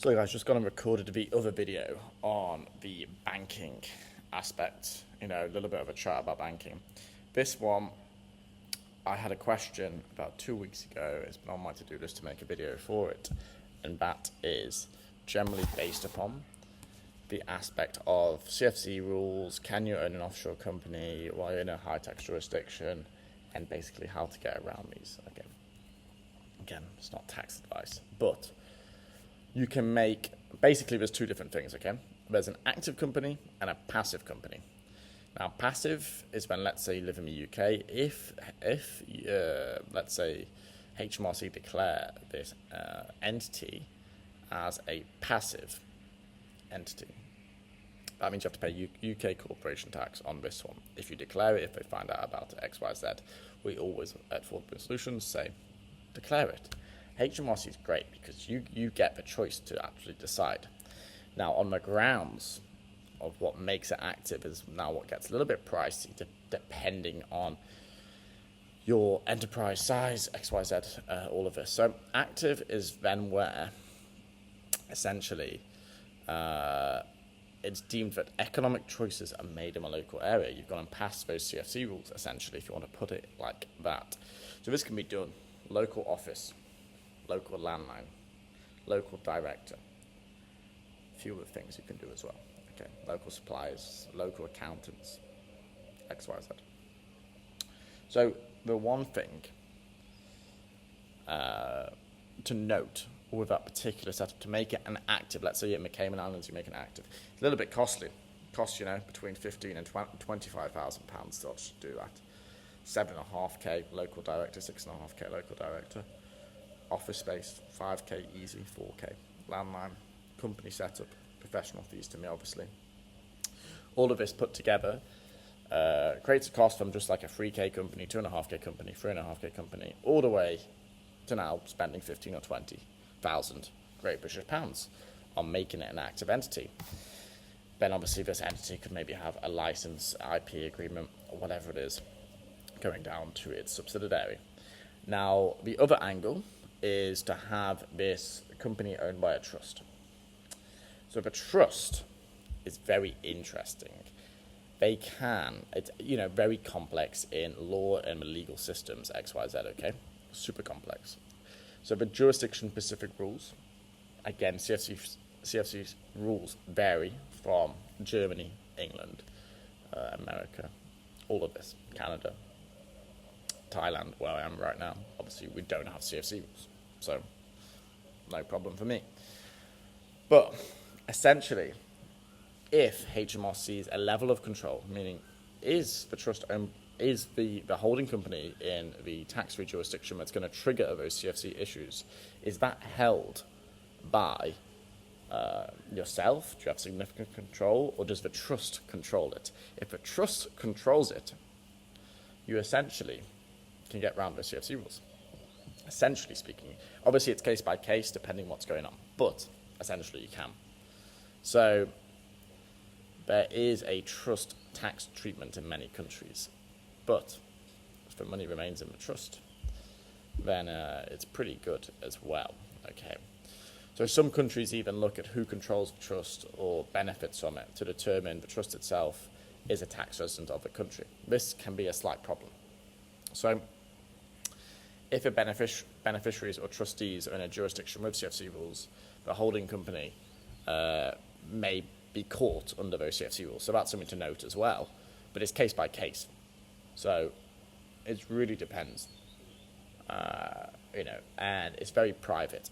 So guys, just gone and recorded the other video on the banking aspect, a little bit of a chat about banking. This one, I had a question about 2 weeks ago. It's been on my to-do list to make a video for it, and that is generally based upon the aspect of CFC rules, can you own an offshore company while you're in a high-tax jurisdiction, and basically how to get around these. Again, it's not tax advice, but you can make, basically there's two different things, okay? There's an active company and a passive company. Now, passive is when, let's say, you live in the UK. If let's say, HMRC declare this entity as a passive entity, that means you have to pay UK corporation tax on this one. If you declare it, if they find out about it, X, Y, Z, we always at Affordable Solutions say, declare it. HMRC is great because you get the choice to actually decide. Now, on the grounds of what makes it active is now what gets a little bit pricey depending on your enterprise size, X, Y, Z, all of this. So active is then where essentially it's deemed that economic choices are made in a local area. You've gone and passed those CFC rules, essentially, if you want to put it like that. So this can be done local office, local landline, local director. A few other things you can do as well. Okay, local suppliers, local accountants, X, Y, Z. So the one thing to note with that particular setup, to make it an active, let's say you're in the Cayman Islands, you make it active, it's a little bit costly. Costs, between £15,000 and £25,000 to do that. 7.5k local director, 6.5k local director. Office space, 5k easy, 4k. Landline, company setup, professional fees to me, obviously. All of this put together creates a cost from just like a 3k company, 2.5k company, 3.5k company, all the way to now spending 15 or 20,000 Great British pounds on making it an active entity. Then obviously this entity could maybe have a license, IP agreement, or whatever it is, going down to its subsidiary. Now, the other angle is to have this company owned by a trust. So the trust is very interesting. They can, it's very complex in law and legal systems, X, Y, Z, okay? Super complex. So the jurisdiction-specific rules, again, CFC rules vary from Germany, England, America, all of this, Canada, Thailand, where I am right now. Obviously, we don't have CFC rules, so no problem for me. But essentially, if HMRC is a level of control, meaning is the trust owned, is the holding company in the tax-free jurisdiction that's going to trigger those CFC issues, is that held by yourself? Do you have significant control, or does the trust control it? If the trust controls it, you essentially can get around those CFC rules. Essentially speaking, obviously it's case by case depending what's going on, but essentially you can. So there is a trust tax treatment in many countries, but if the money remains in the trust, then it's pretty good as well. Okay. So some countries even look at who controls the trust or benefits from it to determine the trust itself is a tax resident of the country. This can be a slight problem. So if a beneficiaries or trustees are in a jurisdiction with CFC rules, the holding company may be caught under those CFC rules. So that's something to note as well. But it's case by case. So it really depends, and it's very private.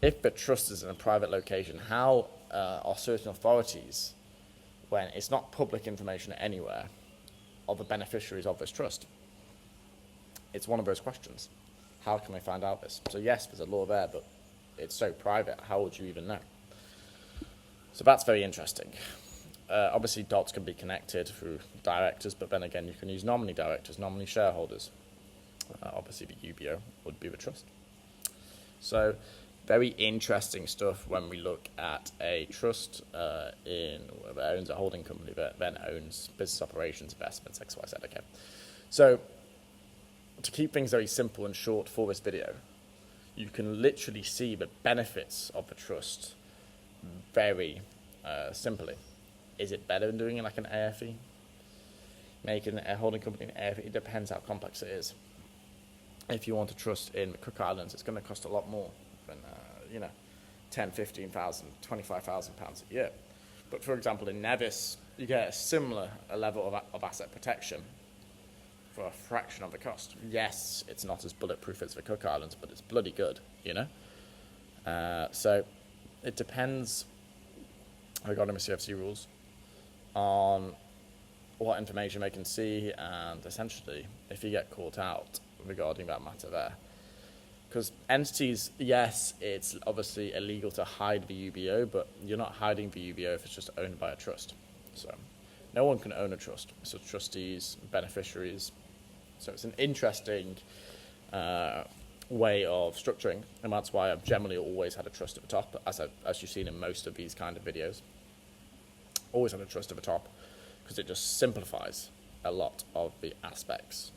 If the trust is in a private location, how are certain authorities, when it's not public information anywhere, of the beneficiaries of this trust? It's one of those questions. How can they find out this? So yes, there's a law there, but it's so private, how would you even know? So that's very interesting. Obviously, dots can be connected through directors, but then again, you can use nominee directors, nominee shareholders. Obviously, the UBO would be the trust. So very interesting stuff when we look at a trust that owns a holding company that then owns business operations, investments, X, Y, Z. Okay. So to keep things very simple and short for this video, you can literally see the benefits of the trust very simply. Is it better than doing it like an AFE? Making a holding company an AFE, it depends how complex it is. If you want to trust in Cook Islands, it's going to cost a lot more than, 10, 15,000, 25,000 pounds a year. But for example, in Nevis, you get a similar level of asset protection for a fraction of the cost. Yes, it's not as bulletproof as the Cook Islands, but it's bloody good, So it depends, regarding the CFC rules, on what information they can see, and essentially if you get caught out regarding that matter there. Because entities, yes, it's obviously illegal to hide the UBO, but you're not hiding the UBO if it's just owned by a trust. So no one can own a trust. So trustees, beneficiaries. So it's an interesting way of structuring, and that's why I've generally always had a trust at the top, as you've seen in most of these kind of videos. Always had a trust at the top, because it just simplifies a lot of the aspects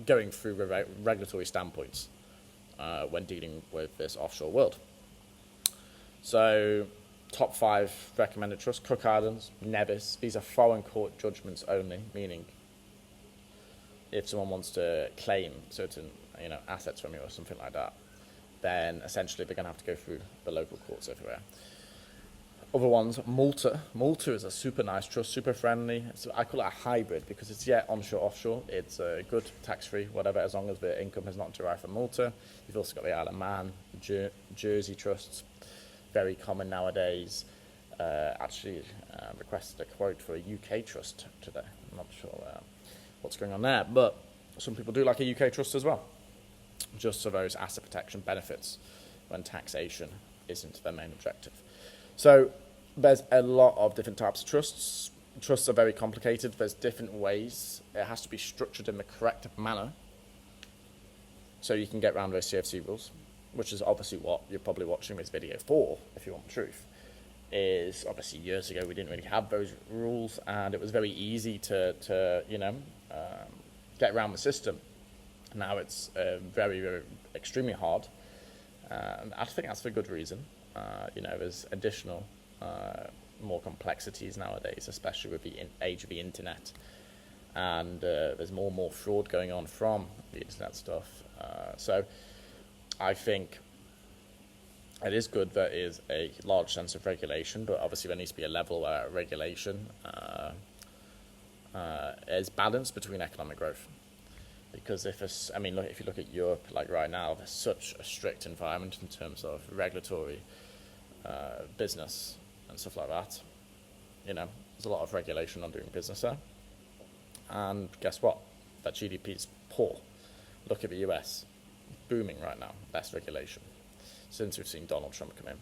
going through regulatory standpoints when dealing with this offshore world. So, top 5 recommended trusts: Cook Islands, Nevis. These are foreign court judgments only, meaning if someone wants to claim certain assets from you or something like that, then essentially they're going to have to go through the local courts everywhere. Other ones, Malta. Malta is a super nice trust, super friendly. So I call it a hybrid because it's onshore, offshore. It's good, tax-free, whatever, as long as the income is not derived from Malta. You've also got the Isle of Man, Jersey trusts, very common nowadays. Requested a quote for a UK trust today. I'm not sure what's going on there, but some people do like a UK trust as well, just for those asset protection benefits when taxation isn't their main objective. So there's a lot of different types of trusts. Trusts are very complicated. There's different ways. It has to be structured in the correct manner so you can get around those CFC rules, which is obviously what you're probably watching this video for, if you want the truth. Is obviously years ago we didn't really have those rules, and it was very easy to get around the system. Now it's very, very extremely hard, and I think that's for good reason. There's additional more complexities nowadays, especially with the age of the internet, and there's more and more fraud going on from the internet stuff. So I think it is good there is a large sense of regulation, but obviously there needs to be a level where regulation is balanced between economic growth. Because if you look at Europe, like right now, there's such a strict environment in terms of regulatory business and stuff like that. There's a lot of regulation on doing business there. And guess what? That GDP is poor. Look at the US, booming right now, less regulation. Since we've seen Donald Trump come in.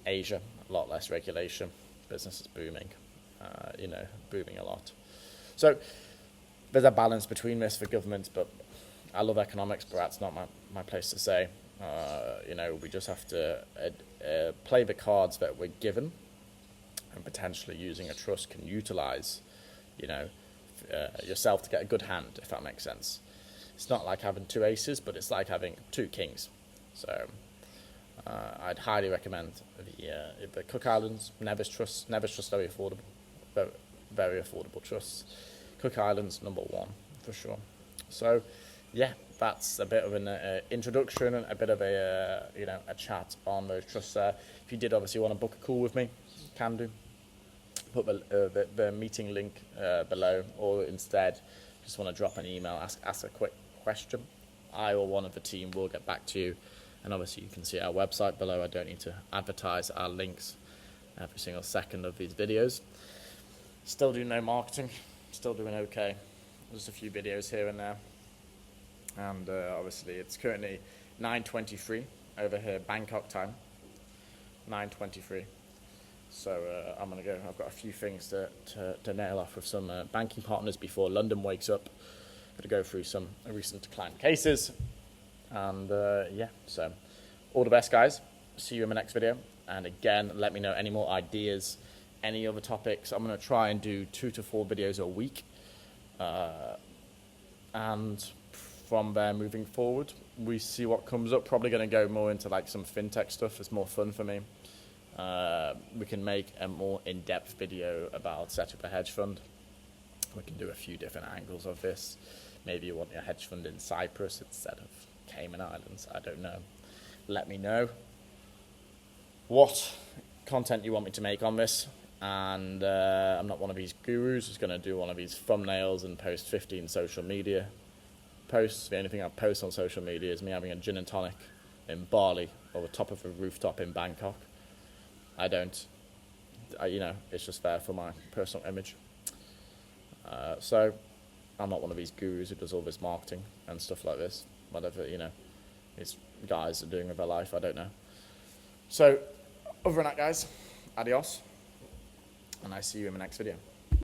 Asia, a lot less regulation, business is booming, booming a lot. So there's a balance between this for governments, but I love economics, but that's not my place to say. We just have to play the cards that we're given, and potentially using a trust can utilize, yourself to get a good hand, if that makes sense. It's not like having 2 aces, but it's like having 2 kings. So I'd highly recommend the Cook Islands, Nevis Trust. Nevis Trust, very affordable, very, very affordable trusts. Cook Islands, number 1 for sure. So, that's a bit of an introduction and a bit of a chat on those trusts there. If you did obviously want to book a call with me, can do. Put the meeting link below, or instead just want to drop an email, ask a quick question. I or one of the team will get back to you. And obviously you can see our website below. I don't need to advertise our links every single second of these videos. Still doing no marketing, still doing okay. Just a few videos here and there. And obviously it's currently 9:23 over here, Bangkok time, 9:23. So I'm going to go. I've got a few things to nail off with some banking partners before London wakes up. Going to go through some recent client cases. And so all the best, guys. See you in my next video. And again, let me know any more ideas, any other topics. I'm going to try and do 2 to 4 videos a week. And from there, moving forward, we see what comes up. Probably going to go more into like some fintech stuff. It's more fun for me. We can make a more in-depth video about setting up a hedge fund. We can do a few different angles of this. Maybe you want your hedge fund in Cyprus instead of Cayman Islands. I don't know. Let me know what content you want me to make on this. And I'm not one of these gurus who's going to do one of these thumbnails and post 15 social media posts. The only thing I post on social media is me having a gin and tonic in Bali or the top of a rooftop in Bangkok. It's just there for my personal image. So I'm not one of these gurus who does all this marketing and stuff like this. Whatever, these guys are doing with their life, I don't know. So, other than that, guys, adios. And I see you in the next video.